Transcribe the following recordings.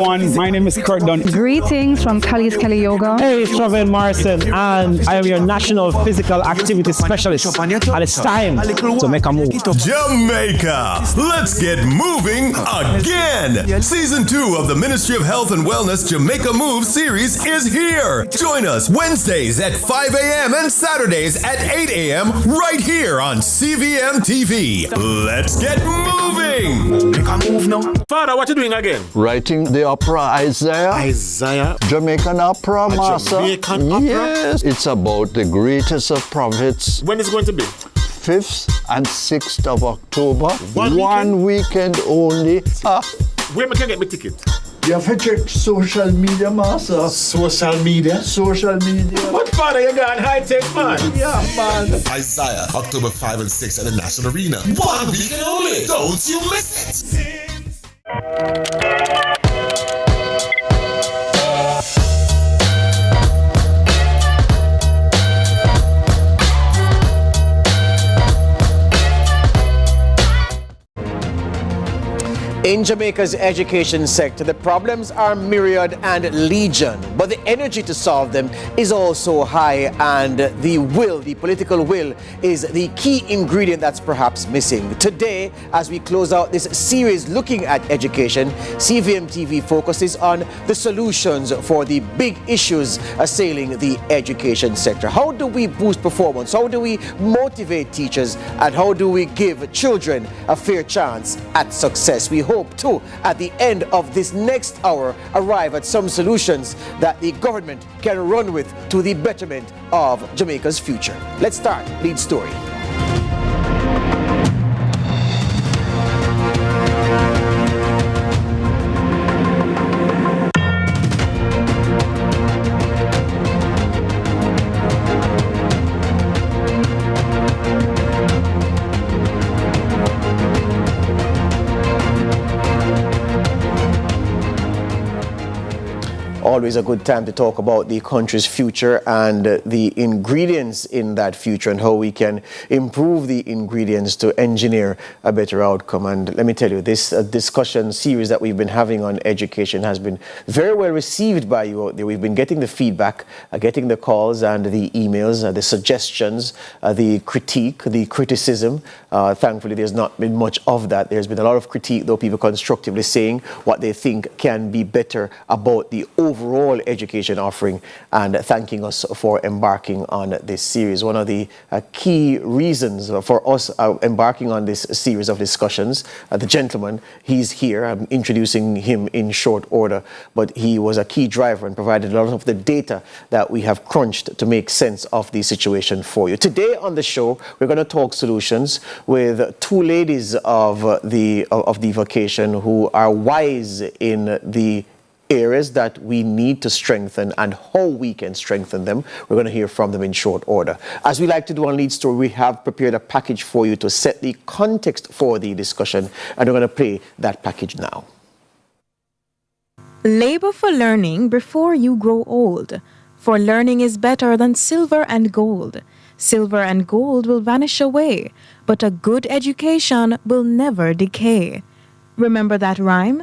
everyone. My name is Kurt Dunn. Greetings from Kali's Kelly Yoga. Hey, it's Robin Morrison, and I am your National Physical Activity Specialist. And it's time to make a move. Jamaica, let's get moving again. Season 2 of the Ministry of Health and Wellness Jamaica Move series is here. Join us Wednesdays at 5 a.m. and Saturdays at 8 a.m. right here on CVM TV. Let's get moving. Make a move now. Father, what you doing again? Writing the opera Isaiah. Jamaican opera, master. Jamaican opera? Yes. It's about the greatest of prophets. When is it going to be? 5th and 6th of October. One weekend only. Where can I get my ticket? You have to check social media, master. Social media? Social media. What, Father, you got high-tech, man? Yeah, man. Isaiah, October 5 and 6 at the National Arena. 1 weekend only. Don't you miss it. In Jamaica's education sector, the problems are myriad and legion, but the energy to solve them is also high, and the political will, is the key ingredient that's perhaps missing. Today, as we close out this series looking at education, CVM TV focuses on the solutions for the big issues assailing the education sector. How do we boost performance? How do we motivate teachers? And how do we give children a fair chance at success? We hope to, at the end of this next hour, arrive at some solutions that the government can run with to the betterment of Jamaica's future. Let's start lead story. Always a good time to talk about the country's future and the ingredients in that future and how we can improve the ingredients to engineer a better outcome. And let me tell you, this discussion series that we've been having on education has been very well received by you out there. We've been getting the feedback, getting the calls and the emails, the suggestions, the critique, the criticism. Thankfully, there's not been much of that. There's been a lot of critique, though, people constructively saying what they think can be better about the overall education offering, and thanking us for embarking on this series. One of the key reasons for us embarking on this series of discussions, the gentleman, he's here. I'm introducing him in short order, but he was a key driver and provided a lot of the data that we have crunched to make sense of the situation for you. Today on the show, we're going to talk solutions with two ladies of the vocation who are wise in the areas that we need to strengthen and how we can strengthen them. We're going to hear from them in short order. As we like to do on Lead Story, we have prepared a package for you to set the context for the discussion, and we're going to play that package now. Labor for learning before you grow old. For learning is better than silver and gold. Silver and gold will vanish away, but a good education will never decay. Remember that rhyme?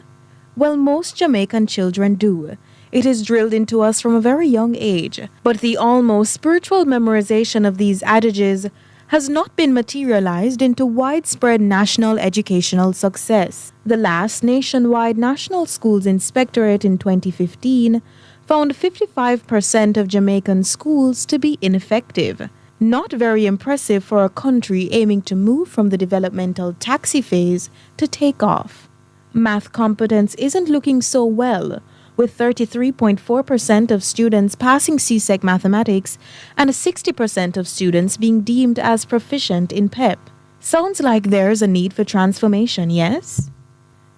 Well, most Jamaican children do. It is drilled into us from a very young age. But the almost spiritual memorization of these adages has not been materialized into widespread national educational success. The last nationwide National Schools Inspectorate in 2015 found 55% of Jamaican schools to be ineffective. Not very impressive for a country aiming to move from the developmental taxi phase to take off. Math competence isn't looking so well, with 33.4% of students passing CSEC mathematics and 60% of students being deemed as proficient in PEP. Sounds like there's a need for transformation, yes?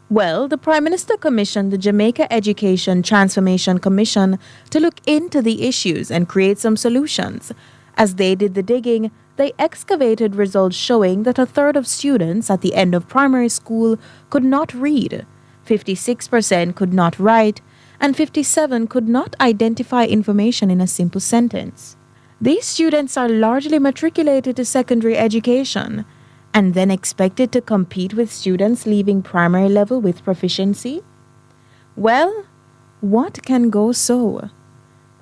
Well, the Prime Minister commissioned the Jamaica Education Transformation Commission to look into the issues and create some solutions. As they did the digging, they excavated results showing that a third of students at the end of primary school could not read, 56% could not write, and 57% could not identify information in a simple sentence. These students are largely matriculated to secondary education and then expected to compete with students leaving primary level with proficiency? Well, what can go so?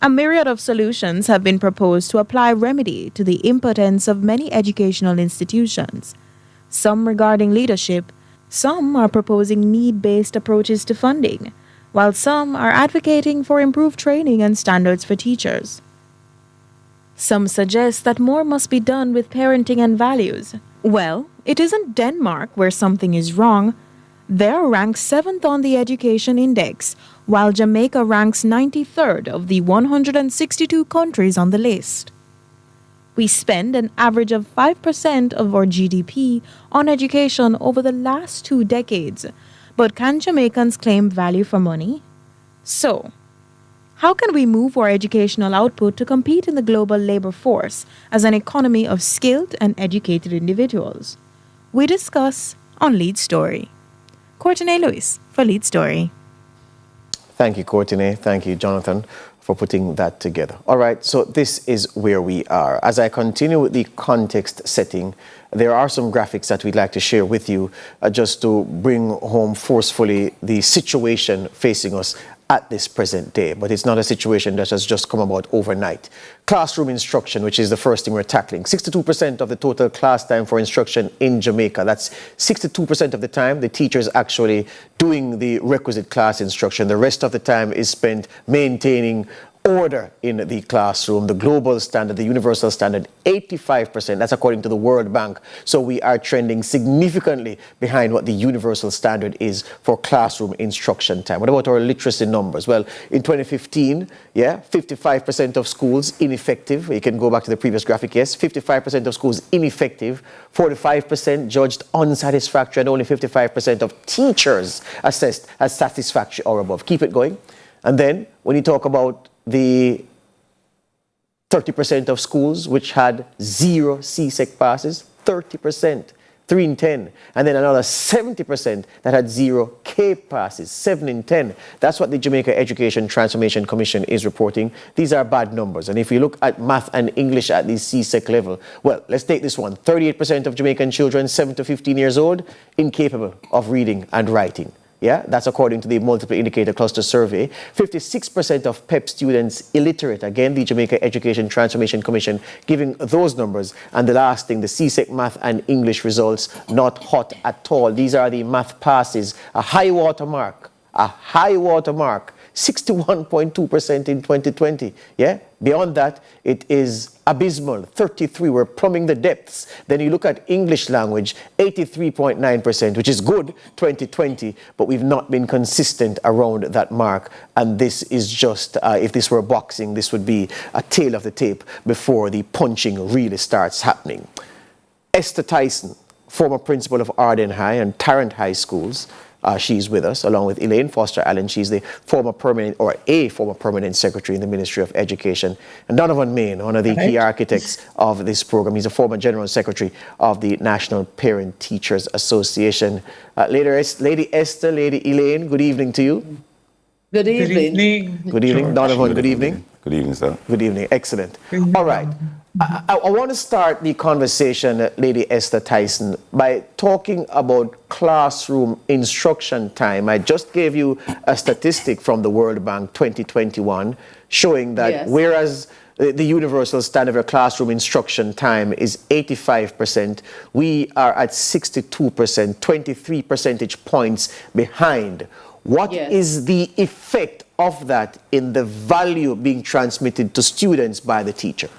A myriad of solutions have been proposed to apply remedy to the impotence of many educational institutions. Some regarding leadership, some are proposing need-based approaches to funding, while some are advocating for improved training and standards for teachers. Some suggest that more must be done with parenting and values. Well, it isn't Denmark where something is wrong. They're ranked 7th on the Education Index, while Jamaica ranks 93rd of the 162 countries on the list. We spend an average of 5% of our GDP on education over the last 2 decades, but can Jamaicans claim value for money? So, how can we move our educational output to compete in the global labor force as an economy of skilled and educated individuals? We discuss on Lead Story. Courtney Lewis for Lead Story. Thank you, Courtney. Thank you, Jonathan, for putting that together. All right, so this is where we are. As I continue with the context setting, there are some graphics that we'd like to share with you just to bring home forcefully the situation facing us at this present day. But it's not a situation that has just come about overnight. Classroom instruction, which is the first thing we're tackling. 62% of the total class time for instruction in Jamaica. That's 62% of the time the teacher is actually doing the requisite class instruction. The rest of the time is spent maintaining order in the classroom, the global standard, the universal standard, 85%. That's according to the World Bank. So we are trending significantly behind what the universal standard is for classroom instruction time. What about our literacy numbers? Well, in 2015, 55% of schools ineffective. You can go back to the previous graphic, yes. 55% of schools ineffective, 45% judged unsatisfactory, and only 55% of teachers assessed as satisfactory or above. Keep it going. And then when you talk about the 30% of schools which had 0 CSEC passes, 30%, 3 in 10. And then another 70% that had 0 K passes, 7 in 10. That's what the Jamaica Education Transformation Commission is reporting. These are bad numbers. And if you look at math and English at the CSEC level, well, let's take this one. 38% of Jamaican children 7 to 15 years old incapable of reading and writing. Yeah, that's according to the Multiple Indicator Cluster Survey. 56% of PEP students illiterate. Again, the Jamaica Education Transformation Commission giving those numbers. And the last thing, the CSEC math and English results, not hot at all. These are the math passes. A high water mark. 61.2% in 2020. Yeah, beyond that, it is abysmal. 33, we're plumbing the depths. Then you look at English language, 83.9%, which is good, 2020, but we've not been consistent around that mark. And this is just, if this were boxing, this would be a tail of the tape before the punching really starts happening. Esther Tyson, former principal of Arden High and Tarrant High Schools, she's with us, along with Elaine Foster Allen. She's the former permanent secretary in the Ministry of Education. And Donovan Main, one of the key architects of this program. He's a former general secretary of the National Parent Teachers Association. Lady Esther, Lady Elaine, good evening to you. Good evening. Good evening. Donovan, good evening. Good evening, sir. Good evening. Excellent. All right. I want to start the conversation, Lady Esther Tyson, by talking about classroom instruction time. I just gave you a statistic from the World Bank 2021 showing that whereas the universal standard of classroom instruction time is 85%, we are at 62%, 23 percentage points behind. What is the effect of that in the value being transmitted to students by the teacher?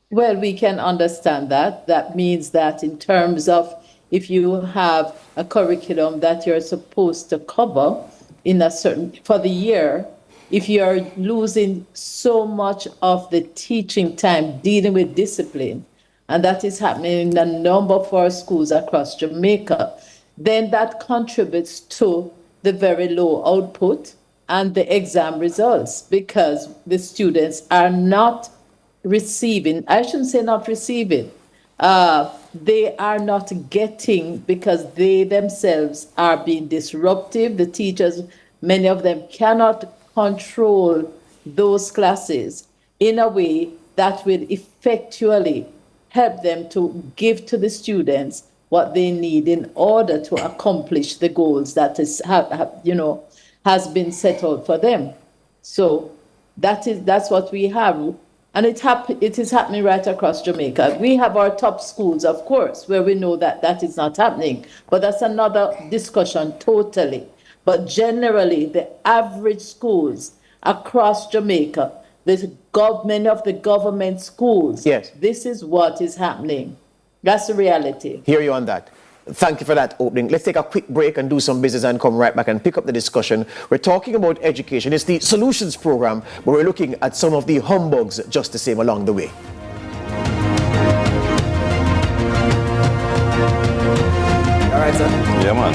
Well, we can understand that. That means that in terms of if you have a curriculum that you're supposed to cover in a certain, for the year, if you're losing so much of the teaching time dealing with discipline, and that is happening in a number of our schools across Jamaica, then that contributes to the very low output and the exam results, because the students are not receiving, I shouldn't say not receiving, they are not getting, because they themselves are being disruptive. The teachers, many of them cannot control those classes in a way that will effectually help them to give to the students what they need in order to accomplish the goals that is, has been set out for them. So that's what we have. And it is happening right across Jamaica. We have our top schools, of course, where we know that is not happening. But that's another discussion totally. But generally, the average schools across Jamaica, many of the government schools, yes, this is what is happening. That's the reality. Hear you on that. Thank you for that opening. Let's take a quick break and do some business and come right back and pick up the discussion. We're talking about education. It's the Solutions Program, but we're looking at some of the humbugs just the same along the way. All right, sir? Yeah, man.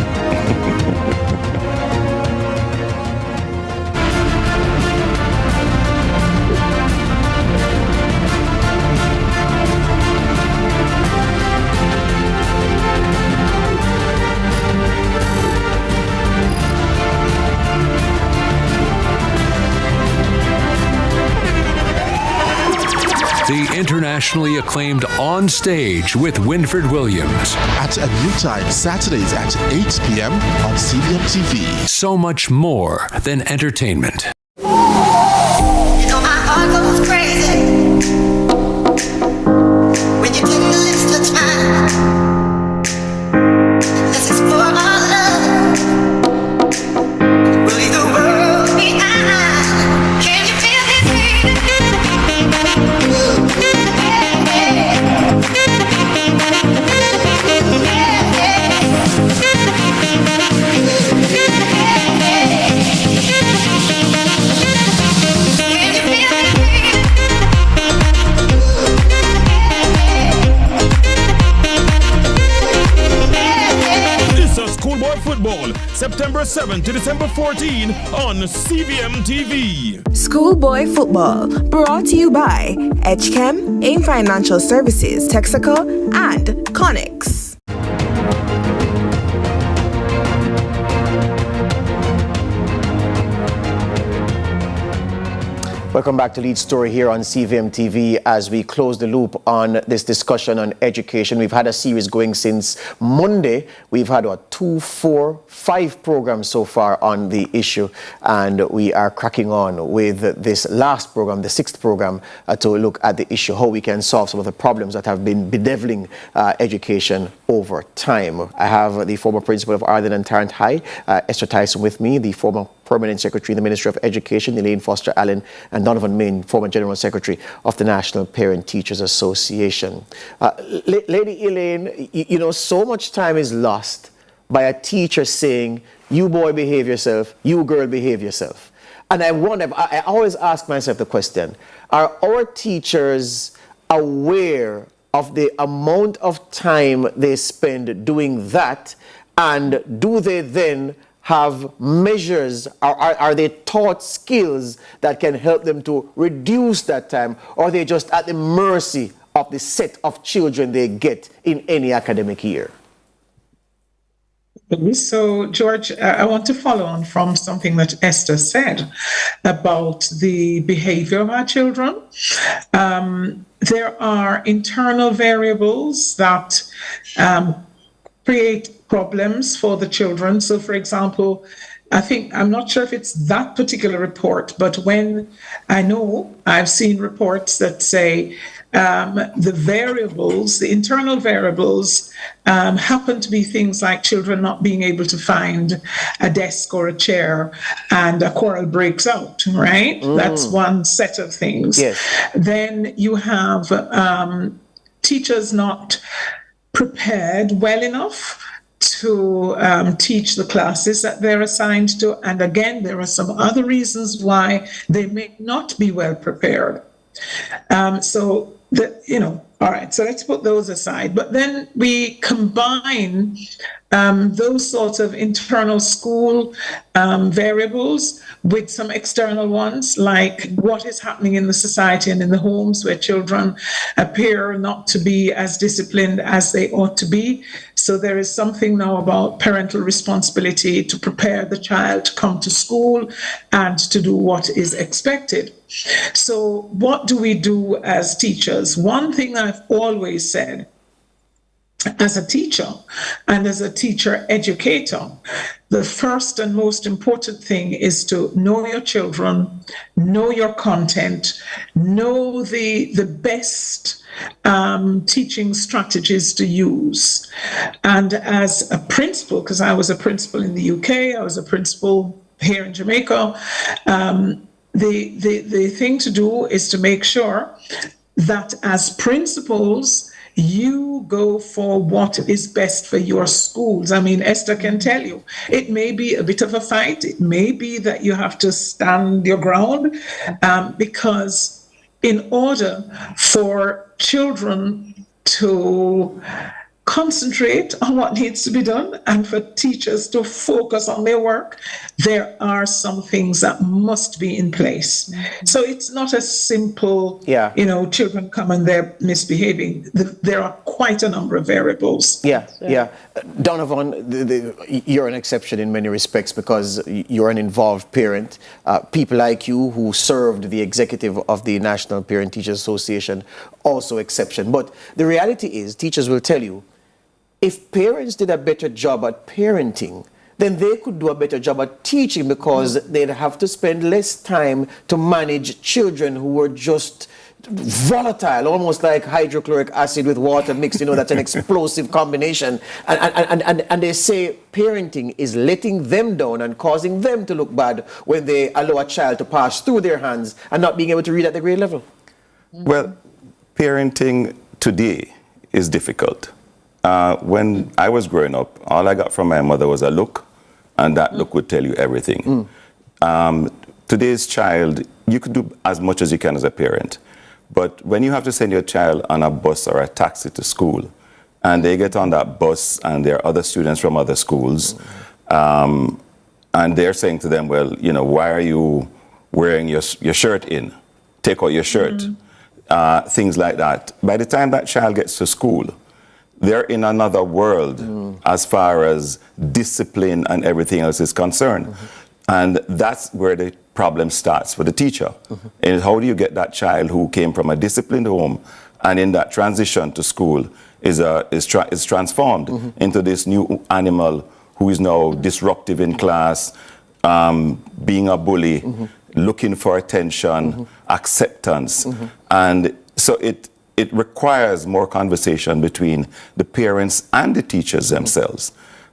The internationally acclaimed On Stage with Winfred Williams. At a new time, Saturdays at 8 p.m. on CVM TV. So much more than entertainment. You know my heart goes crazy when you take the list of time. Let's explore our love. We'll leave the world behind. Can you feel this beat? Schoolboy Football, September 7 to December 14 on CVM TV. Schoolboy Football, brought to you by Edgechem, AIM Financial Services, Texaco, and Connix. Welcome back to Lead Story here on CVM TV. As we close the loop on this discussion on education, we've had a series going since Monday. We've had 2, 4, 5 programs so far on the issue, and we are cracking on with this last program, the 6th program, to look at the issue, how we can solve some of the problems that have been bedeviling education over time. I have the former principal of Arden and Tarrant High, Esther Tyson, with me, the former Permanent Secretary in the Ministry of Education, Elaine Foster Allen, and Donovan Main, former General Secretary of the National Parent Teachers Association. Lady Elaine, you know, so much time is lost by a teacher saying, you boy behave yourself, you girl behave yourself. And I always ask myself the question, are our teachers aware of the amount of time they spend doing that, and do they then have measures, are they taught skills that can help them to reduce that time, or are they just at the mercy of the set of children they get in any academic year? So, George, I want to follow on from something that Esther said about the behavior of our children. There are internal variables that create problems for the children. So, for example, I'm not sure if it's that particular report, but when I've seen reports that say the internal variables happen to be things like children not being able to find a desk or a chair and a quarrel breaks out, right? That's one set of things. Yes. Then you have teachers not prepared well enough to teach the classes that they're assigned to. And again, there are some other reasons why they may not be well prepared. All right, so let's put those aside. But then we combine those sorts of internal school variables with some external ones, like what is happening in the society and in the homes where children appear not to be as disciplined as they ought to be. So there is something now about parental responsibility to prepare the child to come to school and to do what is expected. So what do we do as teachers? One thing I've always said as a teacher and as a teacher educator, the first and most important thing is to know your children, know your content, know the best teaching strategies to use. And as a principal, because I was a principal in the UK, I was a principal here in Jamaica, the thing to do is to make sure that as principals, you go for what is best for your schools. I mean, Esther can tell you, it may be a bit of a fight. It may be that you have to stand your ground, because in order for children to concentrate on what needs to be done and for teachers to focus on their work, there are some things that must be in place. So it's not a simple, children come and they're misbehaving. There are quite a number of variables. Donovan, you're an exception in many respects because you're an involved parent. People like you who served the executive of the National Parent Teachers Association, also exception. But the reality is, teachers will tell you, if parents did a better job at parenting, then they could do a better job at teaching because they'd have to spend less time to manage children who were just volatile, almost like hydrochloric acid with water mixed. That's an explosive combination. And they say parenting is letting them down and causing them to look bad when they allow a child to pass through their hands and not being able to read at the grade level. Well, parenting today is difficult. When I was growing up, all I got from my mother was a look, and that look would tell you everything. Today's child, you could do as much as you can as a parent, but when you have to send your child on a bus or a taxi to school, and they get on that bus and there are other students from other schools, and they're saying to them, well, why are you wearing your shirt in? Take out your shirt. Things like that. By the time that child gets to school, they're in another world as far as discipline and everything else is concerned. And that's where the problem starts for the teacher. And how do you get that child who came from a disciplined home and in that transition to school is transformed into this new animal who is now disruptive in class, being a bully, looking for attention, acceptance. And so it requires more conversation between the parents and the teachers themselves.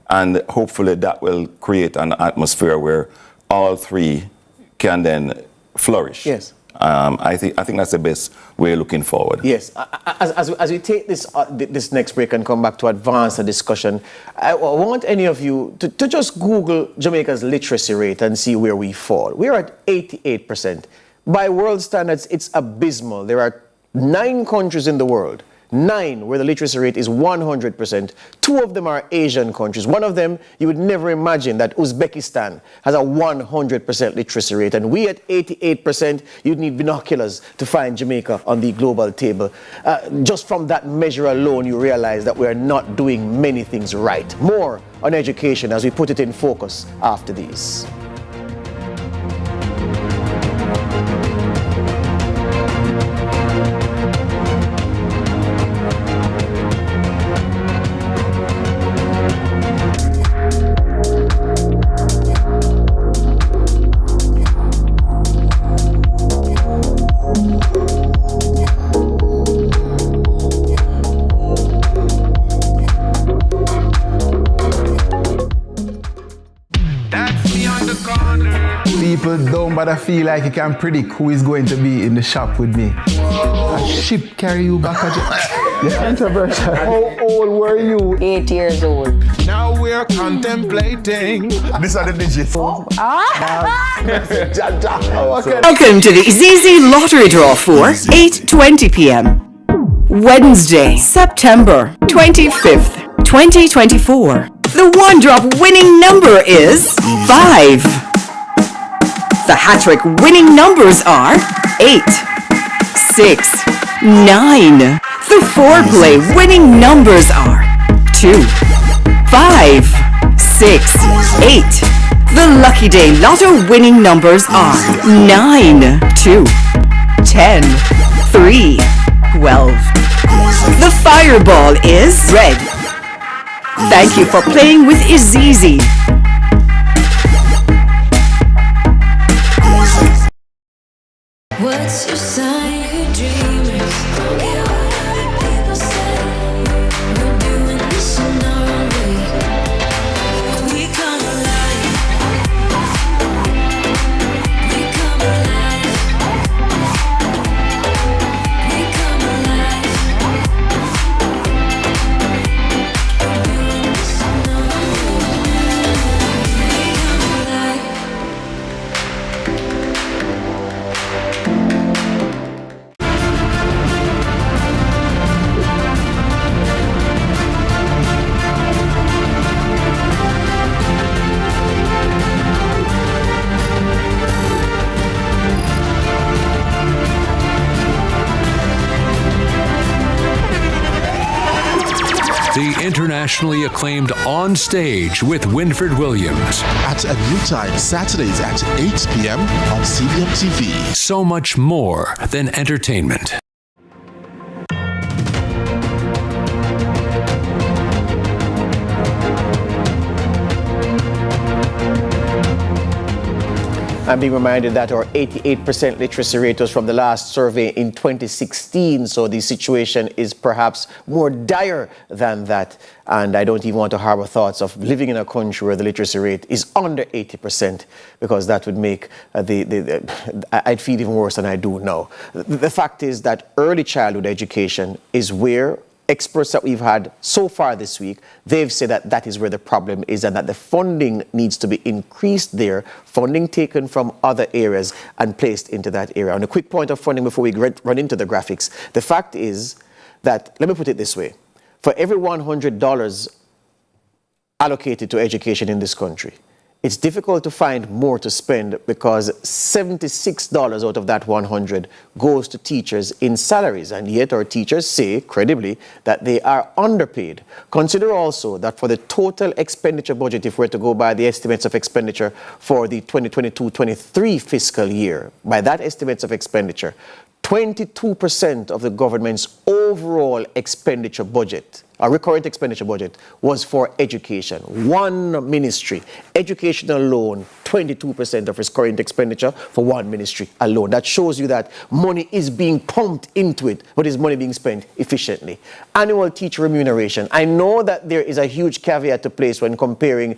And hopefully that will create an atmosphere where all three can then flourish. Yes. I think that's the best way looking forward. Yes. As we take this next break and come back to advance the discussion, I want any of you to just Google Jamaica's literacy rate and see where we fall. We're at 88%. By world standards, it's abysmal. There are 9 countries in the world, 9 where the literacy rate is 100%. 2 of them are Asian countries. One of them, you would never imagine that Uzbekistan has a 100% literacy rate. And we at 88%, you'd need binoculars to find Jamaica on the global table. Just from that measure alone, you realize that we are not doing many things right. More on education as we put it in focus after these. But I feel like you can predict who is going to be in the shop with me. A ship carry you back again. Controversial. How old were you? 8 years old. Now we're contemplating. These are the digits. Welcome to the ZZ Lottery Draw for 8:20 p.m. Wednesday, September 25th, 2024. The one-drop winning number is 5. The hat-trick winning numbers are 8, 6, 9. The four-play winning numbers are 2, 5, 6, 8. The Lucky Day Lotto winning numbers are 9, 2, 10, 3, 12. The fireball is red. Thank you for playing with Izizi. What's your sign, you dreamers? Don't care what other people say. We're doing this in our own way. We come alive. We come alive. We come alive. We're doing this in our own way. We come alive. The internationally acclaimed On Stage with Winfred Williams. At a new time, Saturdays at 8 p.m. on CVM TV. So much more than entertainment. I'm being reminded that our 88% literacy rate was from the last survey in 2016, so the situation is perhaps more dire than that. And I don't even want to harbor thoughts of living in a country where the literacy rate is under 80%, because that would make I'd feel even worse than I do now. The fact is that early childhood education is where experts that we've had so far this week, they've said that that is where the problem is and that the funding needs to be increased there, funding taken from other areas and placed into that area. On a quick point of funding before we run into the graphics, the fact is that, let me put it this way, for every $100 allocated to education in this country, it's difficult to find more to spend because $76 out of that 100 goes to teachers in salaries, and yet our teachers say credibly that they are underpaid. Consider also that for the total expenditure budget, if we're to go by the estimates of expenditure for the 2022-23 fiscal year, by that estimates of expenditure, 22% of the government's overall expenditure budget, our recurrent expenditure budget, was for education. One ministry, education alone, 22% of its current expenditure for one ministry alone. That shows you that money is being pumped into it, but is money being spent efficiently. Annual teacher remuneration. I know that there is a huge caveat to place when comparing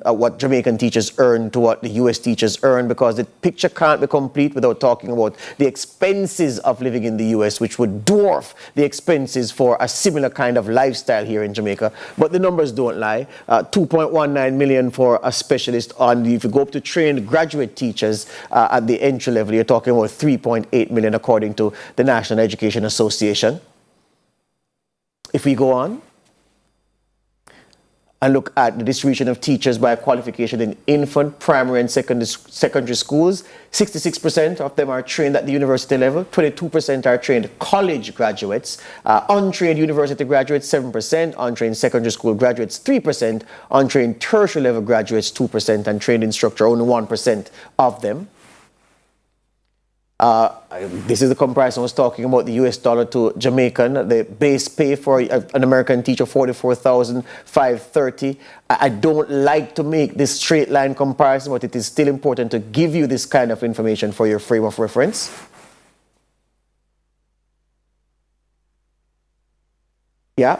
what Jamaican teachers earn to what the US teachers earn, because the picture can't be complete without talking about the expenses of living in the US, which would dwarf the expenses for a similar kind of lifestyle here in Jamaica. But the numbers don't lie. 2.19 million for a specialist on, if you go up to trained graduate teachers at the entry level, you're talking about 3.8 million according to the National Education Association. If we go on and look at the distribution of teachers by qualification in infant, primary and secondary schools, 66% of them are trained at the university level, 22% are trained college graduates, untrained university graduates 7%, untrained secondary school graduates 3%, untrained tertiary level graduates 2%, and trained instructor only 1% of them. This is the comparison I was talking about, the US dollar to Jamaican. The base pay for an American teacher, $44,530. I don't like to make this straight line comparison, but it is still important to give you this kind of information for your frame of reference. Yeah,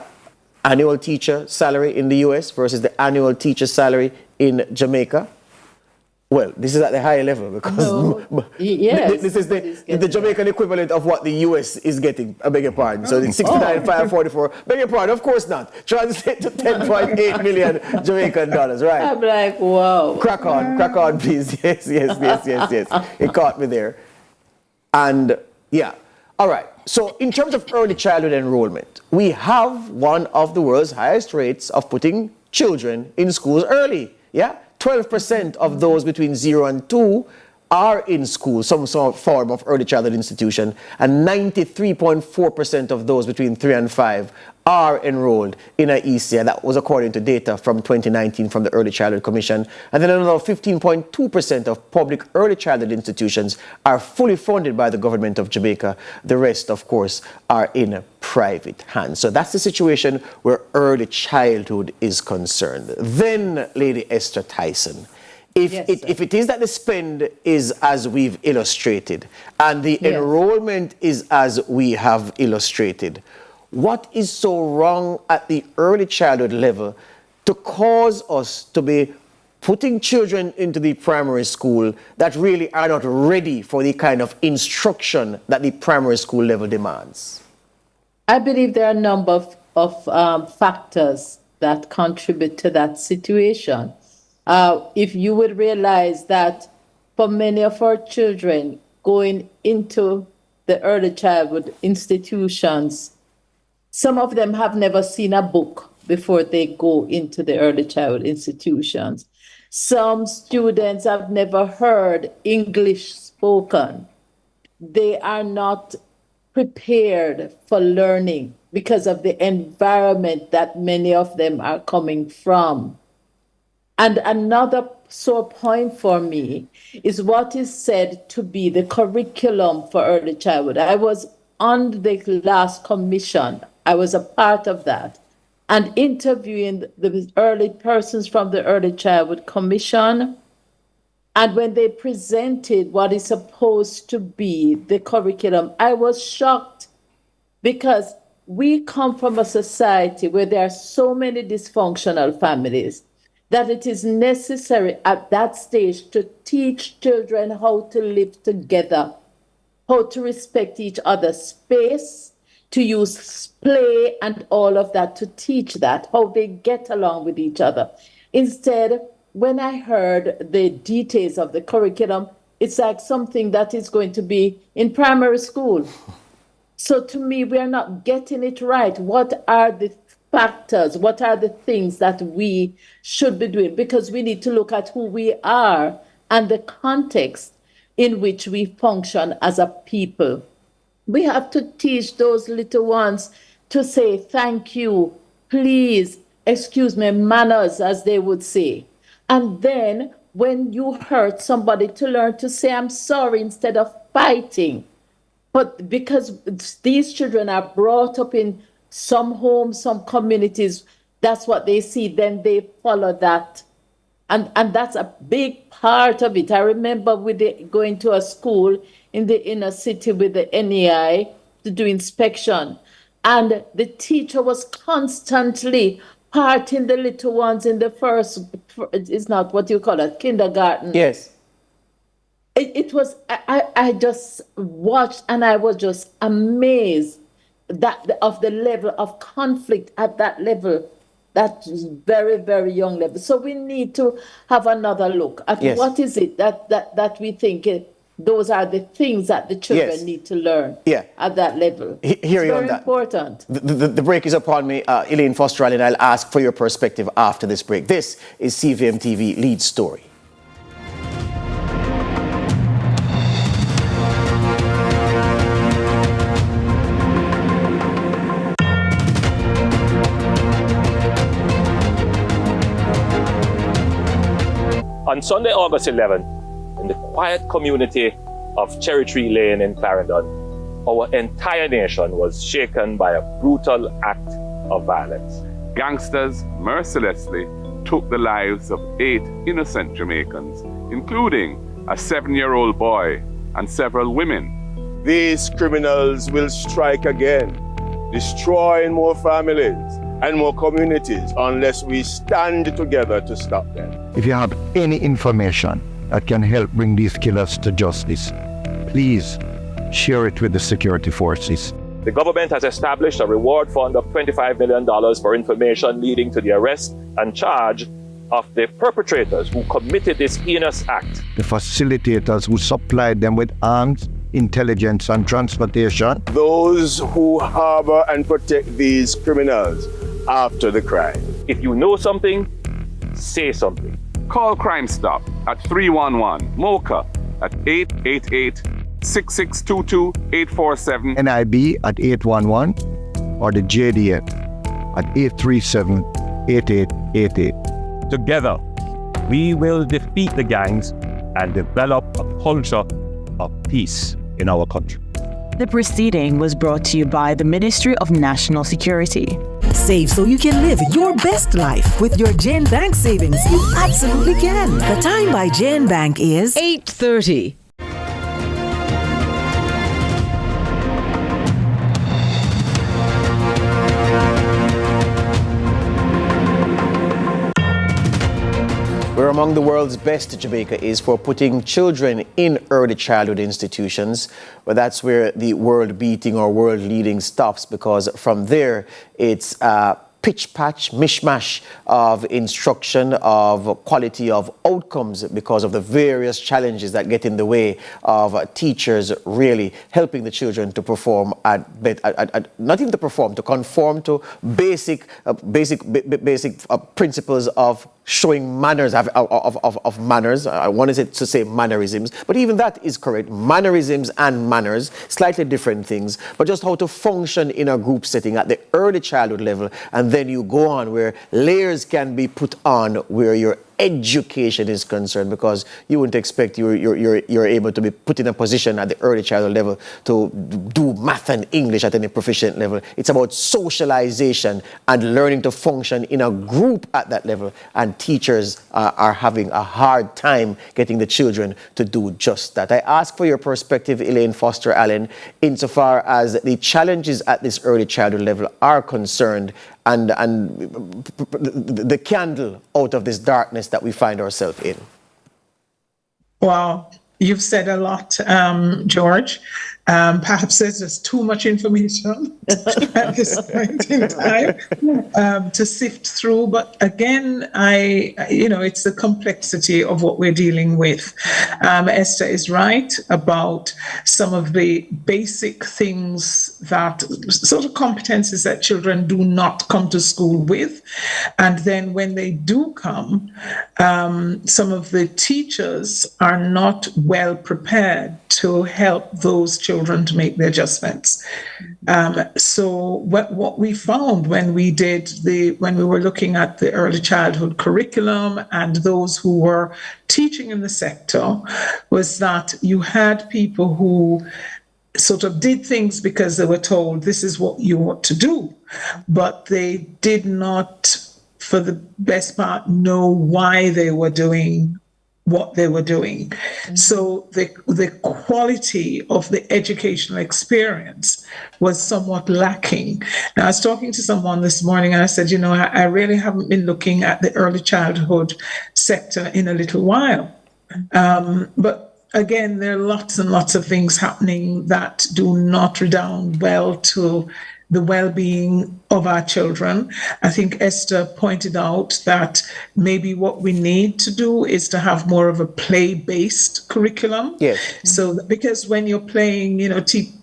annual teacher salary in the US versus the annual teacher salary in Jamaica. Well, this is at the higher level because this is the Jamaican equivalent of what the US is getting. I beg your pardon. So it's 69,544. Beg your pardon, of course not. Translate to 10.8 million Jamaican dollars, right? I'm like, wow. Crack on, please. Yes. It caught me there. And yeah, all right. So in terms of early childhood enrollment, we have one of the world's highest rates of putting children in schools early. Yeah. 12% of those between 0 and 2 are in school, some form of early childhood institution, and 93.4% of those between 3 and 5 are enrolled in an ECA. That was according to data from 2019 from the Early Childhood Commission. And then another 15.2% of public early childhood institutions are fully funded by the government of Jamaica. The rest, of course, are in private hands. So that's the situation where early childhood is concerned. Then, Lady Esther Tyson, if it is that the spend is as we've illustrated and the enrollment is as we have illustrated, what is so wrong at the early childhood level to cause us to be putting children into the primary school that really are not ready for the kind of instruction that the primary school level demands? I believe there are a number of factors that contribute to that situation. If you would realize that for many of our children going into the early childhood institutions, some of them have never seen a book before they go into the early childhood institutions. Some students have never heard English spoken. They are not prepared for learning because of the environment that many of them are coming from. And another sore point for me is what is said to be the curriculum for early childhood. I was on the last commission. I was a part of that. And interviewing the early persons from the Early Childhood Commission. And when they presented what is supposed to be the curriculum, I was shocked because we come from a society where there are so many dysfunctional families that it is necessary at that stage to teach children how to live together, how to respect each other's space, to use play and all of that, to teach that, how they get along with each other. Instead, when I heard the details of the curriculum, it's like something that is going to be in primary school. So to me, we are not getting it right. What are the factors? What are the things that we should be doing? Because we need to look at who we are and the context in which we function as a people. We have to teach those little ones to say thank you, please, excuse me, manners, as they would say. And then when you hurt somebody, to learn to say I'm sorry instead of fighting. But because these children are brought up in some homes, some communities, that's what they see, then they follow that. And that's a big part of it. I remember going to a school in the inner city with the NEI to do inspection. And the teacher was constantly parting the little ones in the first, it's not what you call it, kindergarten. Yes. It was, I just watched and I was just amazed of the level of conflict at that level. That very, very young level. So we need to have another look at what is it that we think those are the things that the children need to learn at that level. Hear you on very that. Important. The break is upon me. Elaine Foster, and I'll ask for your perspective after this break. This is CVM TV Lead Story. On Sunday, August 11th, in the quiet community of Cherry Tree Lane in Clarendon, our entire nation was shaken by a brutal act of violence. Gangsters mercilessly took the lives of 8 innocent Jamaicans, including a 7-year-old boy and several women. These criminals will strike again, destroying more families and more communities unless we stand together to stop them. If you have any information that can help bring these killers to justice, please share it with the security forces. The government has established a reward fund of $25 million for information leading to the arrest and charge of the perpetrators who committed this heinous act. The facilitators who supplied them with arms, intelligence, and transportation. Those who harbor and protect these criminals after the crime. If you know something, say something. Call Crime Stop at 311 MOCA at 888-6622-847. NIB at 811 or the JDF at 837-8888. Together, we will defeat the gangs and develop a culture of peace in our country. The proceeding was brought to you by the Ministry of National Security. Save so you can live your best life with your Jen Bank savings. You absolutely can. The time by Jen Bank is 8:30. We're among the world's best, Jamaica is, for putting children in early childhood institutions. But that's where the world beating or world leading stops, because from there it's pitch patch, mishmash of instruction, of quality of outcomes, because of the various challenges that get in the way of teachers really helping the children to perform not even to perform, to conform to basic principles of showing manners, of manners. I wanted to say mannerisms, but even that is correct. Mannerisms and manners, slightly different things, but just how to function in a group setting at the early childhood level, and then you go on where layers can be put on where your education is concerned, because you wouldn't expect you're able to be put in a position at the early childhood level to do math and English at any proficient level. It's about socialization and learning to function in a group at that level, and teachers are having a hard time getting the children to do just that. I ask for your perspective, Elaine Foster Allen, insofar as the challenges at this early childhood level are concerned, and the candle out of this darkness that we find ourselves in. Wow, you've said a lot, George. Perhaps there's just too much information at this point in time to sift through. But again, it's the complexity of what we're dealing with. Esther is right about some of the basic things, that sort of competencies that children do not come to school with. And then when they do come, some of the teachers are not well prepared to help those children to make the adjustments. So what we found when we were looking at the early childhood curriculum and those who were teaching in the sector was that you had people who sort of did things because they were told this is what you ought to do, but they did not, for the best part, know why they were doing what they were doing. Mm-hmm. So the quality of the educational experience was somewhat lacking. Now, I was talking to someone this morning and I said, I really haven't been looking at the early childhood sector in a little while. But again, there are lots and lots of things happening that do not redound well to the well-being of our children. I think Esther pointed out that maybe what we need to do is to have more of a play-based curriculum. Yes. So because when you're playing,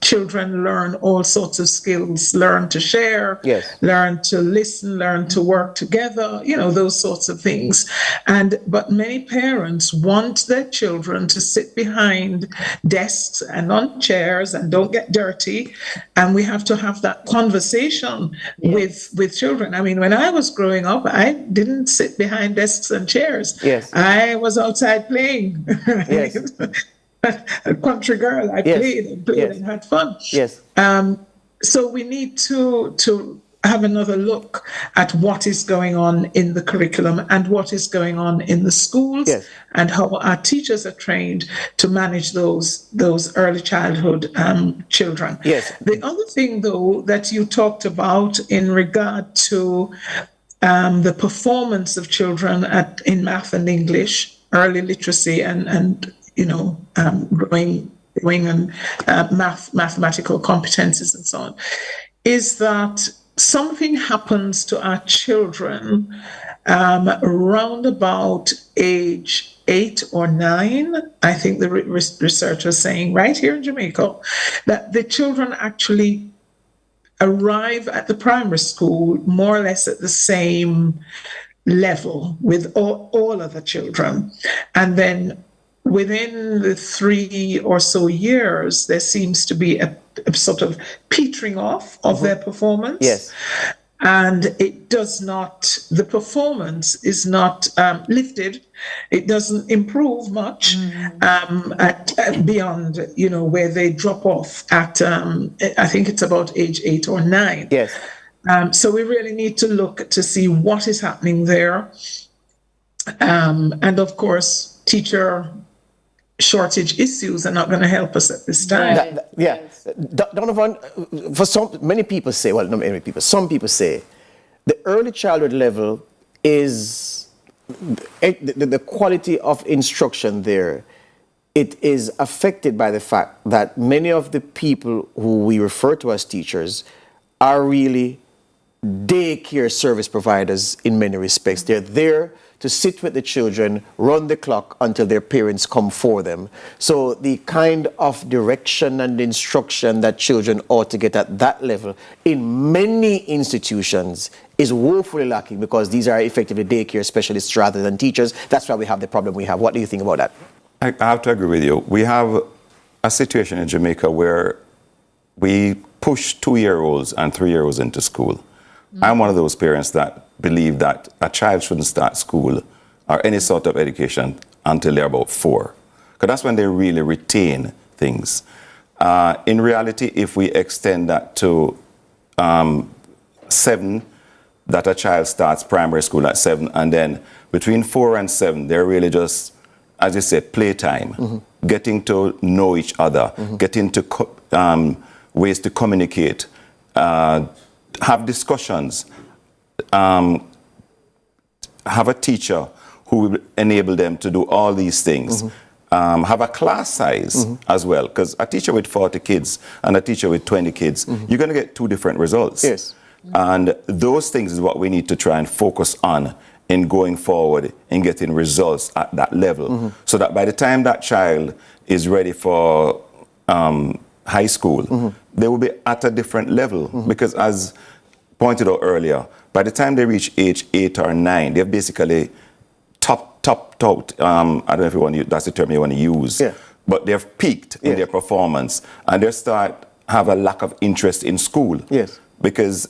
children learn all sorts of skills, learn to share, yes, learn to listen, learn to work together, those sorts of things. But many parents want their children to sit behind desks and on chairs and don't get dirty. And we have to have that conversation with children. I mean, when I was growing up, I didn't sit behind desks and chairs. Yes. I was outside playing. Yes. A country girl. I played and had fun. Yes. So we need to have another look at what is going on in the curriculum and what is going on in the schools, yes, and how our teachers are trained to manage those early childhood children. Yes. The other thing, though, that you talked about in regard to the performance of children in math and English, early literacy and growing and mathematical competencies and so on, is that something happens to our children around about age 8 or 9. I think the research was saying right here in Jamaica that the children actually arrive at the primary school more or less at the same level with all other children. And then within the 3 or so years, there seems to be a sort of petering off of their performance. Yes. and it does not, the performance is not lifted. It doesn't improve much beyond, where they drop off at, I think it's about age 8 or 9. Yes. So we really need to look to see what is happening there. And of course, teacher shortage issues are not going to help us at this time. Donovan, many people say, well, not many people, some people say the early childhood level is the quality of instruction there. It is affected by the fact that many of the people who we refer to as teachers are really daycare service providers in many respects. They're there to sit with the children, run the clock until their parents come for them. So the kind of direction and instruction that children ought to get at that level in many institutions is woefully lacking, because these are effectively daycare specialists rather than teachers. That's why we have the problem we have. What do you think about that? I have to agree with you. We have a situation in Jamaica where we push 2-year-olds and 3-year-olds into school. I'm one of those parents that believe that a child shouldn't start school or any sort of education until they're about 4, because that's when they really retain things. In reality, if we extend that to 7, that a child starts primary school at 7, and then between 4 and 7, they're really just, as you said, playtime, getting to know each other, getting to ways to communicate, have discussions, have a teacher who will enable them to do all these things. Have a class size as well, because a teacher with 40 kids and a teacher with 20 kids, you're going to get 2 different results. Yes. And those things is what we need to try and focus on in going forward in getting results at that level, so that by the time that child is ready for high school, they will be at a different level, because as pointed out earlier, by the time they reach age 8 or 9, they're basically topped out. I don't know if you want to use, that's the term you want to use, but they've peaked in their performance, and they start have a lack of interest in school. Yes. Because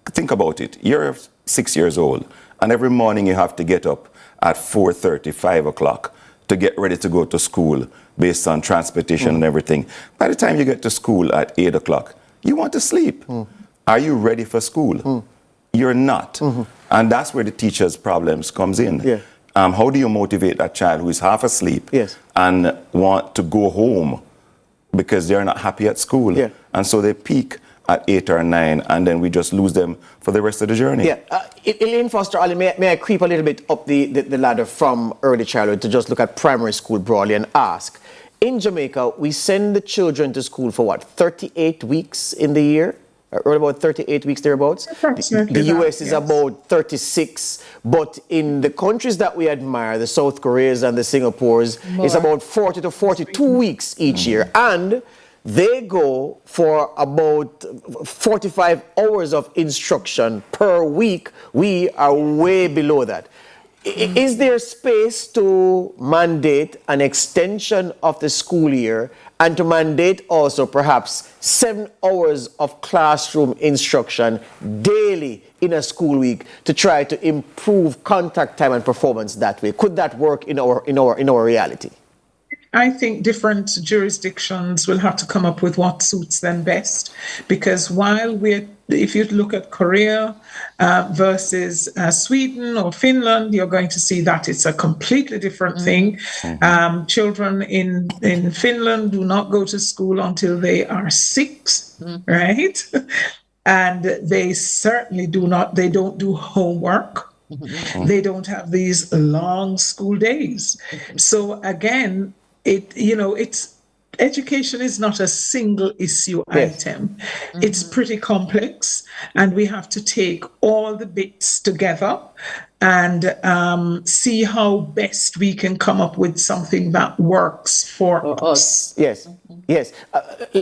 think about it, you're 6 years old, and every morning you have to get up at 4:30, 5 o'clock to get ready to go to school based on transportation and everything. By the time you get to school at 8 o'clock, you want to sleep. Are you ready for school? You're not. And that's where the teacher's problems comes in. How do you motivate that child who is half asleep and want to go home because they're not happy at school? And so they peak at 8 or 9, and then we just lose them for the rest of the journey. Elaine Foster, Ali, may I creep a little bit up the ladder from early childhood to just look at primary school broadly and ask, in Jamaica, we send the children to school for what, 38 weeks in the year? Or about 38 weeks thereabouts. The US is about 36, but in the countries that we admire, the South Koreas and the Singapores, it's about 40 to 42 weeks each year. And they go for about 45 hours of instruction per week. We are way below that. Is there space to mandate an extension of the school year and to mandate also perhaps 7 hours of classroom instruction daily in a school week to try to improve contact time and performance that way? Could that work in our reality? I think different jurisdictions will have to come up with what suits them best, because if you look at Korea versus Sweden or Finland, you're going to see that it's a completely different thing. Children in Finland do not go to school until they are 6, right? And they certainly don't do homework. They don't have these long school days. So again, education is not a single issue item. It's pretty complex, and we have to take all the bits together and see how best we can come up with something that works for us. Yes.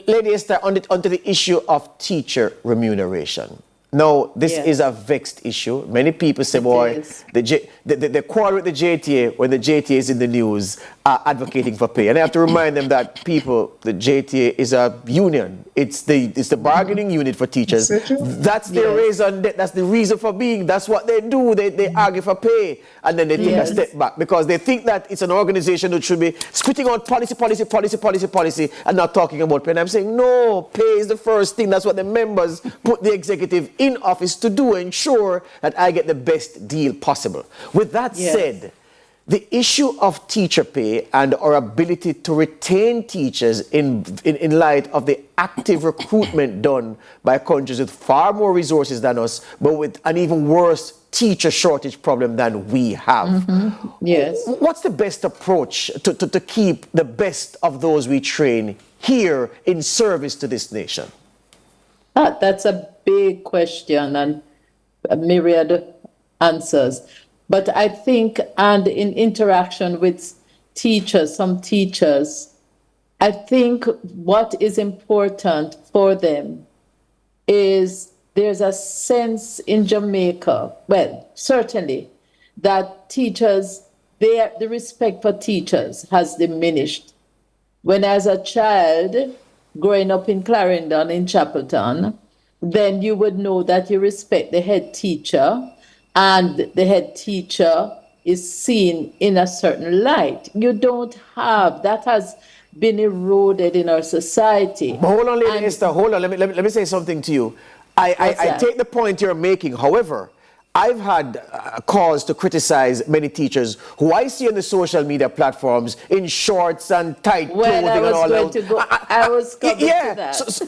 Lady Esther, onto the issue of teacher remuneration. Now, this is a vexed issue. Many people say, boy, the quarrel with the JTA, when the JTA is in the news, are advocating for pay. And I have to remind them that the JTA is a union. It's the bargaining unit for teachers. That's their reason, that's the reason for being. That's what they do. They argue for pay. And then they take a step back because they think that it's an organization that should be spitting out policy, and not talking about pay. And I'm saying, no, pay is the first thing. That's what the members put the executive in office to do, ensure that I get the best deal possible. With that said, the issue of teacher pay and our ability to retain teachers in light of the active recruitment done by countries with far more resources than us, but with an even worse teacher shortage problem than we have. Yes. What's the best approach to keep the best of those we train here in service to this nation? That's a big question and a myriad answers. But I think, and in interaction with teachers, some teachers, I think what is important for them is there's a sense in Jamaica, well, certainly, that teachers, the respect for teachers has diminished. When as a child, growing up in Clarendon, in Chapelton, then you would know that you respect the head teacher, and the head teacher is seen in a certain light. You don't have, that has been eroded in our society. But hold on, Lady Esther, hold on, let me say something to you. I take the point you're making. However, I've had cause to criticize many teachers who I see on the social media platforms in shorts and tight clothing and all that. I was coming to that. So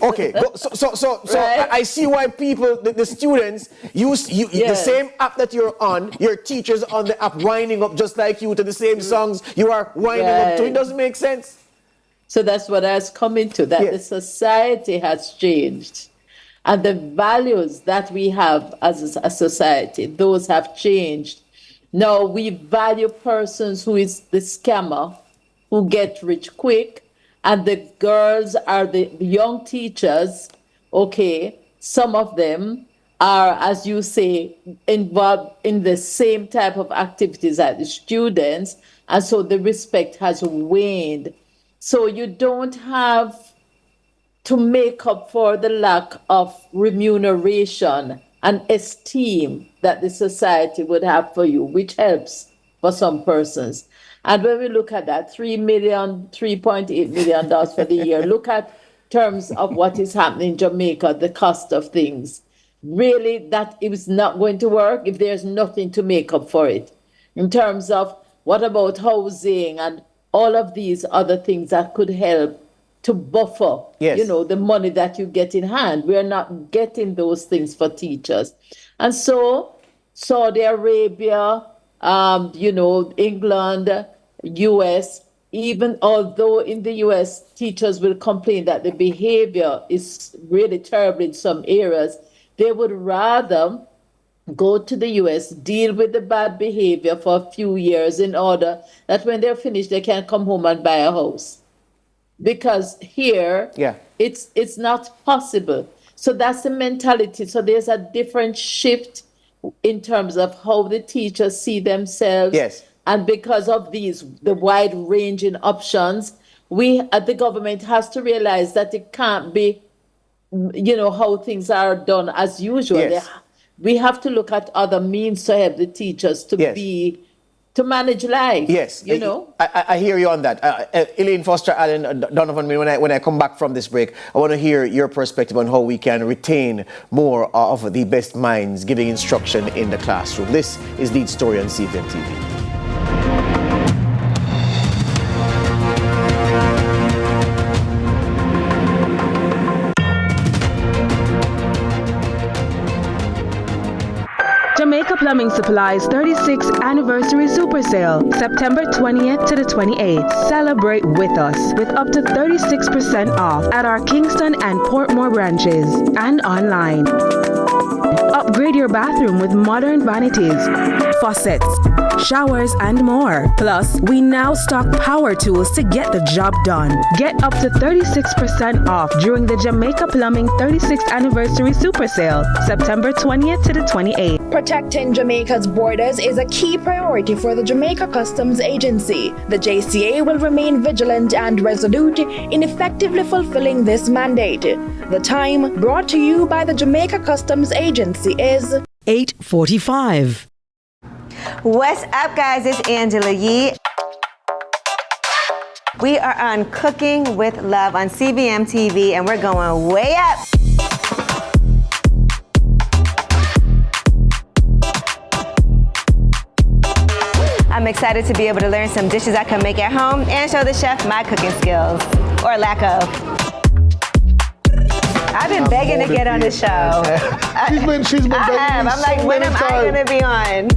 I see why people, the students, use the same app that you're on, your teachers on the app winding up just like you to the same songs you are winding up to. It doesn't make sense. So that's what I was coming to, that the society has changed. And the values that we have as a society, those have changed. Now we value persons who is the scammer, who get rich quick, and the girls are the young teachers. Okay, some of them are, as you say, involved in the same type of activities as the students, and so the respect has waned. So you don't have to make up for the lack of remuneration and esteem that the society would have for you, which helps for some persons. And when we look at that, $3.8 million for the year, look at terms of what is happening in Jamaica, the cost of things. Really, that it was not going to work if there's nothing to make up for it. In terms of what about housing and all of these other things that could help to buffer, the money that you get in hand. We're not getting those things for teachers. And so Saudi Arabia, England, US, even although in the US, teachers will complain that the behavior is really terrible in some areas, they would rather go to the US, deal with the bad behavior for a few years in order that when they're finished, they can come home and buy a house. Because here, it's not possible. So that's the mentality. So there's a different shift in terms of how the teachers see themselves. Yes. And because of the wide ranging options, we at the government has to realize that it can't be, how things are done as usual. Yes. We have to look at other means to help the teachers to manage life. Yes, I hear you on that. Elaine Foster Allen, Donovan, when I come back from this break, I want to hear your perspective on how we can retain more of the best minds giving instruction in the classroom. This is Lead Story on CVM TV. Jamaica Plumbing Supply's 36th Anniversary Super Sale, September 20th to the 28th. Celebrate with us with up to 36% off at our Kingston and Portmore branches and online. Upgrade your bathroom with modern vanities, faucets, showers, and more. Plus, we now stock power tools to get the job done. Get up to 36% off during the Jamaica Plumbing 36th Anniversary Super Sale, September 20th to the 28th. Protecting Jamaica's borders is a key priority for the Jamaica Customs Agency. The JCA will remain vigilant and resolute in effectively fulfilling this mandate. The time brought to you by the Jamaica Customs Agency is 8:45. What's up, guys? It's Angela Yee. We are on Cooking with Love on CVM TV, and we're going way up. I'm excited to be able to learn some dishes I can make at home and show the chef my cooking skills, or lack of. I've been begging to get on the show. She's been begging. I have. I'm like, when am I going to be on?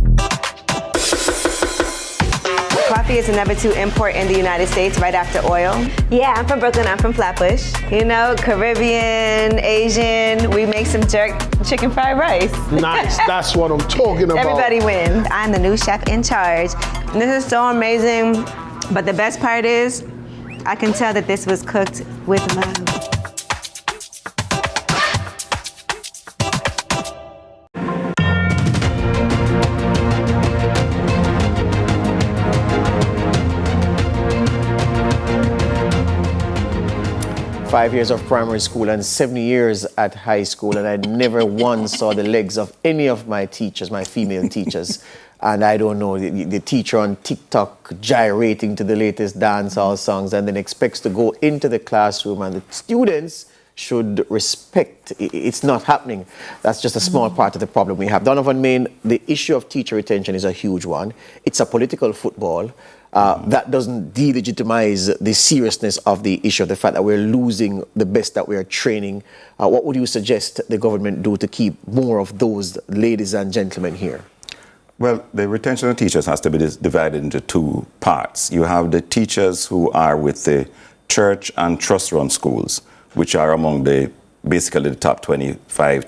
Coffee is the number 2 import in the United States, right after oil. Yeah, I'm from Brooklyn. I'm from Flatbush. You know, Caribbean, Asian. We make some jerk chicken fried rice. Nice. That's what I'm talking about. Everybody wins. I'm the new chef in charge. And this is so amazing. But the best part is, I can tell that this was cooked with love. 5 years of primary school and 7 years at high school, and I never once saw the legs of any of my teachers, my female teachers. And I don't know, the teacher on TikTok gyrating to the latest dancehall songs and then expects to go into the classroom and the students should respect. It's not happening. That's just a small part of the problem we have. Donovan Main, the issue of teacher retention is a huge one. It's a political football. That doesn't delegitimize the seriousness of the issue, the fact that we're losing the best that we are training. What would you suggest the government do to keep more of those ladies and gentlemen here? Well, the retention of teachers has to be divided into two parts. You have the teachers who are with the church and trust-run schools, which are among basically the top 25,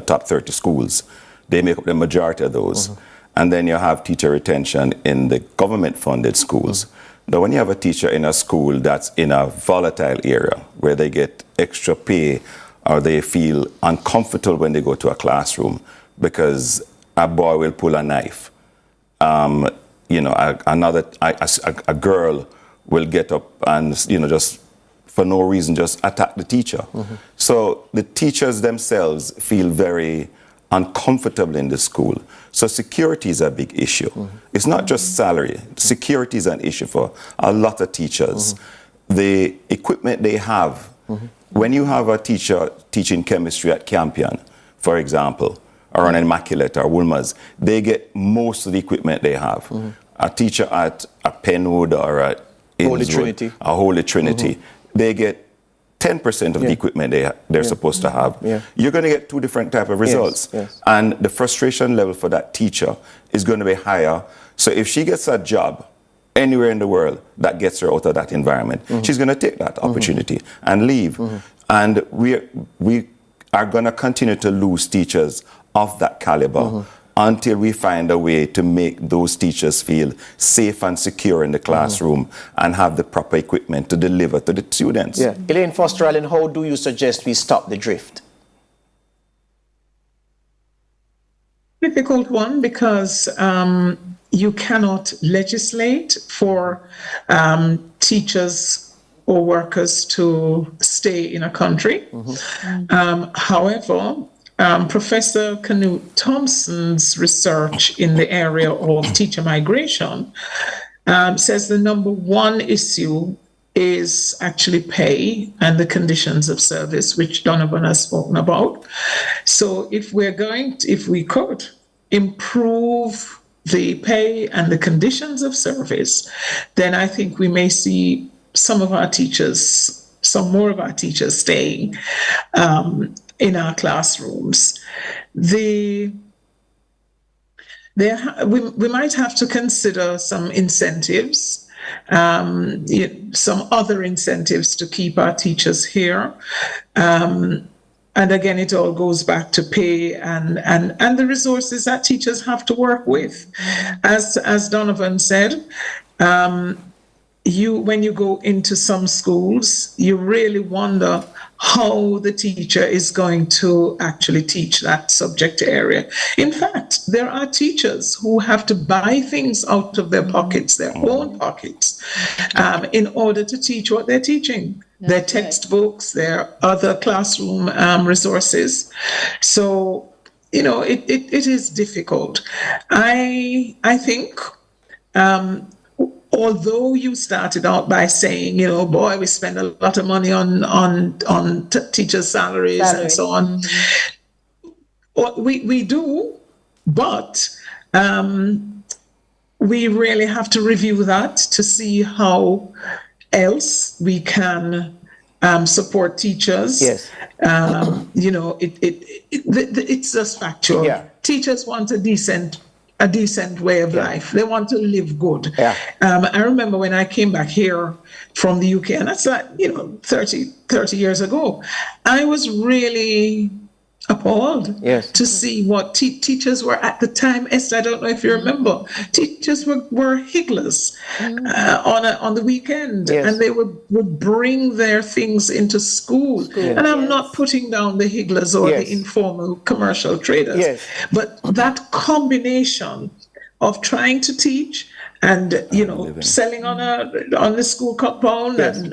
top 30 schools. They make up the majority of those. Mm-hmm. And then you have teacher retention in the government-funded schools. Mm-hmm. Now, when you have a teacher in a school that's in a volatile area, where they get extra pay or they feel uncomfortable when they go to a classroom because a boy will pull a knife, a girl will get up and, just for no reason, just attack the teacher. Mm-hmm. So the teachers themselves feel very uncomfortable in the school. So security is a big issue. Mm-hmm. It's not just salary. Security is an issue for a lot of teachers. Mm-hmm. The equipment they have, mm-hmm. when you have a teacher teaching chemistry at Campion, for example, or on Immaculate or Woolmer's, they get most of the equipment they have. Mm-hmm. A teacher at a Penwood or a Holy Trinity, mm-hmm. they get 10% of the equipment they're supposed to have. Yeah. You're going to get two different type of results. Yes. And the frustration level for that teacher is going to be higher. So if she gets a job anywhere in the world that gets her out of that environment, mm-hmm. she's going to take that opportunity mm-hmm. and leave. Mm-hmm. And we are going to continue to lose teachers of that caliber mm-hmm. until we find a way to make those teachers feel safe and secure in the classroom mm-hmm. and have the proper equipment to deliver to the students. Yeah. Elaine Foster-Allen, how do you suggest we stop the drift? Difficult one, because you cannot legislate for teachers or workers to stay in a country. Mm-hmm. However, Professor Knut Thompson's research in the area of teacher migration says the number one issue is actually pay and the conditions of service, which Donovan has spoken about. So if we could improve the pay and the conditions of service, then I think we may see some more of our teachers staying in our classrooms. We might have to consider some incentives, some other incentives to keep our teachers here. And again, it all goes back to pay and the resources that teachers have to work with. As Donovan said, when you go into some schools, you really wonder how the teacher is going to actually teach that subject area. In fact, there are teachers who have to buy things out of their pockets, their own pockets, in order to teach what they're teaching. Their textbooks, their other classroom resources. So, it is difficult. I think, although you started out by saying, boy, we spend a lot of money on teachers' salaries and so on. We do, but we really have to review that to see how else we can support teachers. Yes. It's just factual. Yeah. Teachers want a decent way of life. They want to live good. Yeah. I remember when I came back here from the UK, and that's 30 years ago, I was really appalled to see what teachers were at the time. Esther, I don't know if you remember, teachers were higglers on the weekend, and they would bring their things into school. And I'm not putting down the higglers or the informal commercial traders, but that combination of trying to teach and selling on the school compound, and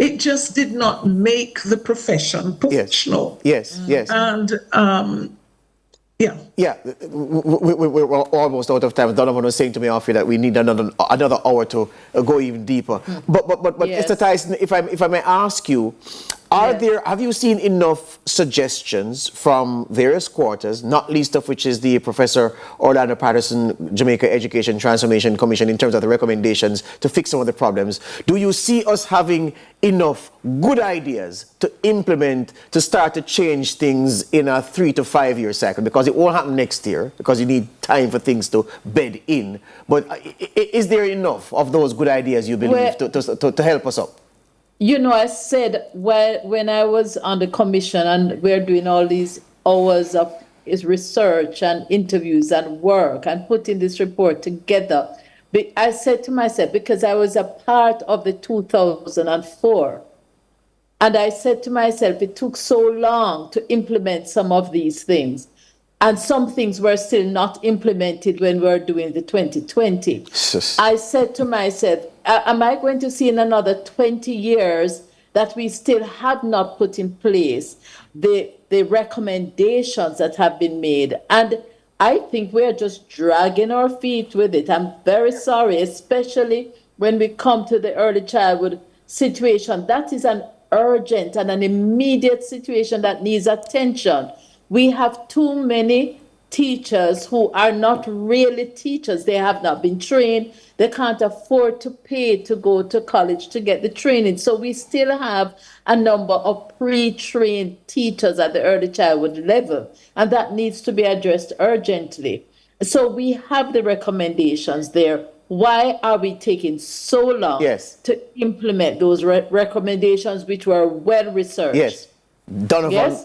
it just did not make the profession professional. Yes. And we're almost out of time. Donovan was saying to me off here that we need another hour to go even deeper. But Mr. Tyson, if I may ask you, have you seen enough suggestions from various quarters, not least of which is the Professor Orlando Patterson Jamaica Education Transformation Commission, in terms of the recommendations to fix some of the problems? Do you see us having enough good ideas to implement, to start to change things in a 3 to 5 year cycle? Because it won't happen next year, because you need time for things to bed in. But is there enough of those good ideas, you believe, to help us out? I said, when I was on the commission and we're doing all these hours of research and interviews and work and putting this report together, I said to myself, because I was a part of the 2004, and I said to myself, it took so long to implement some of these things. And some things were still not implemented when we were doing the 2020. I said to myself, am I going to see in another 20 years that we still have not put in place the recommendations that have been made? And I think we're just dragging our feet with it. I'm very sorry, especially when we come to the early childhood situation. That is an urgent and an immediate situation that needs attention. We have too many teachers who are not really teachers. They have not been trained. They can't afford to pay to go to college to get the training. So we still have a number of pre-trained teachers at the early childhood level, and that needs to be addressed urgently. So we have the recommendations there. Why are we taking so long to implement those recommendations, which were well researched? Yes. Donovan,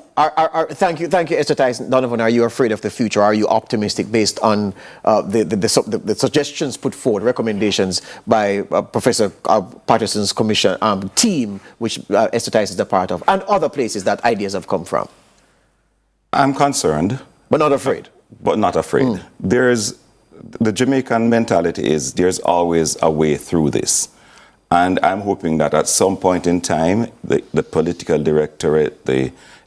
thank you, Esther Tyson. Donovan, are you afraid of the future? Are you optimistic based on the suggestions put forward, recommendations by Professor Patterson's commission team, which Esther Tyson is a part of, and other places that ideas have come from? I'm concerned. But not afraid. But not afraid. The Jamaican mentality is there's always a way through this. And I'm hoping that at some point in time, the political directorate,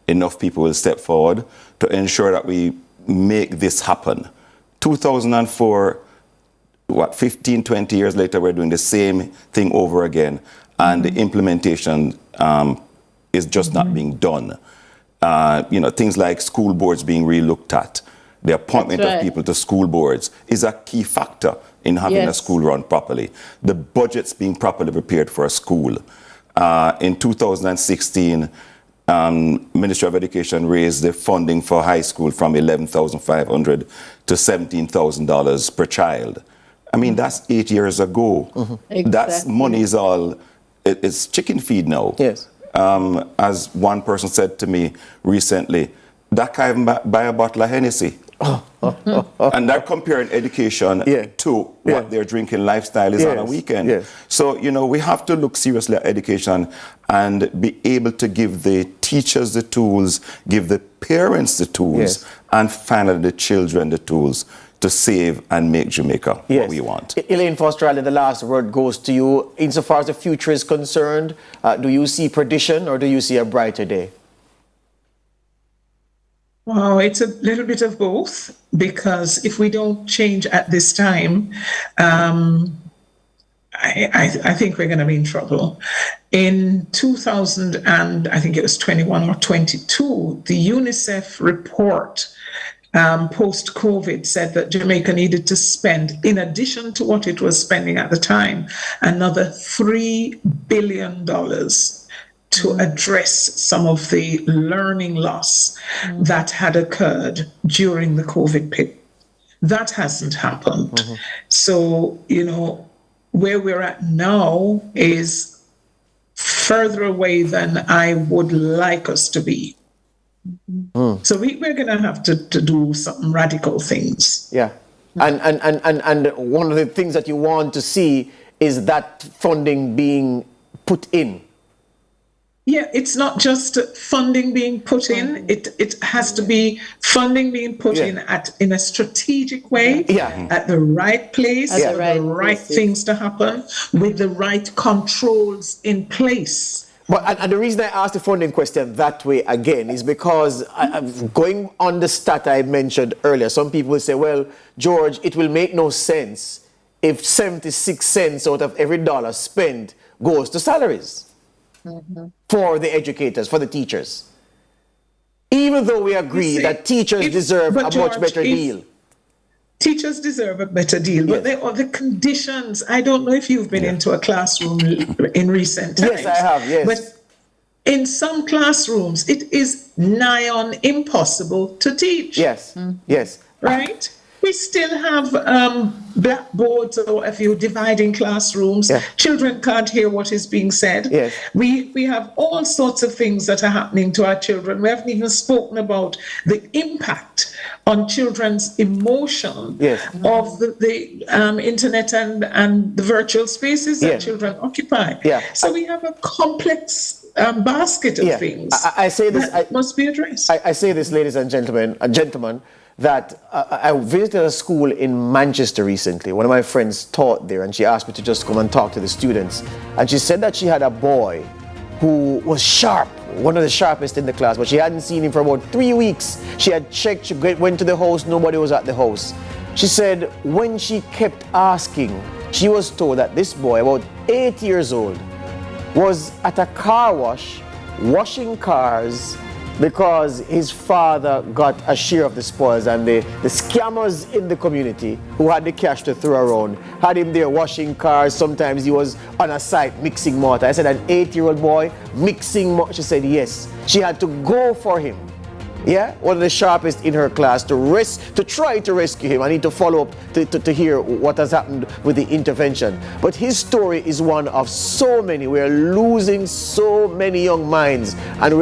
enough people will step forward to ensure that we make this happen. 2004, 15, 20 years later, we're doing the same thing over again. And the implementation is just not being done. Things like school boards being re-looked at. The appointment of people to school boards is a key factor in having a school run properly. The budgets being properly prepared for a school. In 2016, Ministry of Education raised the funding for high school from $11,500 to $17,000 per child. I mean, that's 8 years ago. That's money is all, it's chicken feed now. Yes. as one person said to me recently, that can't even buy a bottle of Hennessy. And they're comparing education to what their drinking lifestyle is on a weekend. So, you know, we have to look seriously at education and be able to give the teachers the tools, give the parents the tools, and finally the children the tools to save and make Jamaica what we want. Elaine Foster-Allen, the last word goes to you. Insofar as the future is concerned, do you see perdition or do you see a brighter day? Well, it's a little bit of both, because if we don't change at this time, I think we're going to be in trouble. In 2000, and I think it was 21 or 22, the UNICEF report post-COVID said that Jamaica needed to spend, in addition to what it was spending at the time, another $3 billion to address some of the learning loss that had occurred during the COVID period. That hasn't happened. So, you know, where we're at now is further away than I would like us to be. So we're going to have to do some radical things. Yeah. And one of the things that you want to see is that funding being put in. Yeah, it's not just funding being put in. It has to be funding being put in a strategic way, at the right place, for the right things to happen, with the right controls in place. But and the reason I asked the funding question that way again is because going on the stat I mentioned earlier, some people will say, well, George, it will make no sense if 76 cents out of every dollar spent goes to salaries. For the educators, for the teachers. Even though we agree that teachers deserve a much better deal. Teachers deserve a better deal, but there are the conditions. I don't know if you've been into a classroom in recent times. Yes, I have, yes. But in some classrooms, it is nigh on impossible to teach. Yes, yes. Right? We still have blackboards or a few dividing classrooms. Children can't hear what is being said. We have all sorts of things that are happening to our children. We haven't even spoken about the impact on children's emotion of the internet and the virtual spaces that children occupy. So we have a complex basket of things I say this, that must be addressed. I say this, ladies and gentlemen, that I visited a school in Manchester recently. One of my friends taught there, and she asked me to just come and talk to the students. And she said that she had a boy who was sharp, one of the sharpest in the class, but she hadn't seen him for about 3 weeks. She had checked, she went to the house, nobody was at the house. She said when she kept asking, she was told that this boy, about 8 years old, was at a car wash, washing cars, because his father got a share of the spoils, and the scammers in the community who had the cash to throw around had him there washing cars. Sometimes he was on a site mixing mortar. I said, an 8-year-old boy mixing mortar? She said, yes. She had to go for him. Yeah, one of the sharpest in her class to try to rescue him. I need to follow up to hear what has happened with the intervention. But his story is one of so many. We are losing so many young minds, and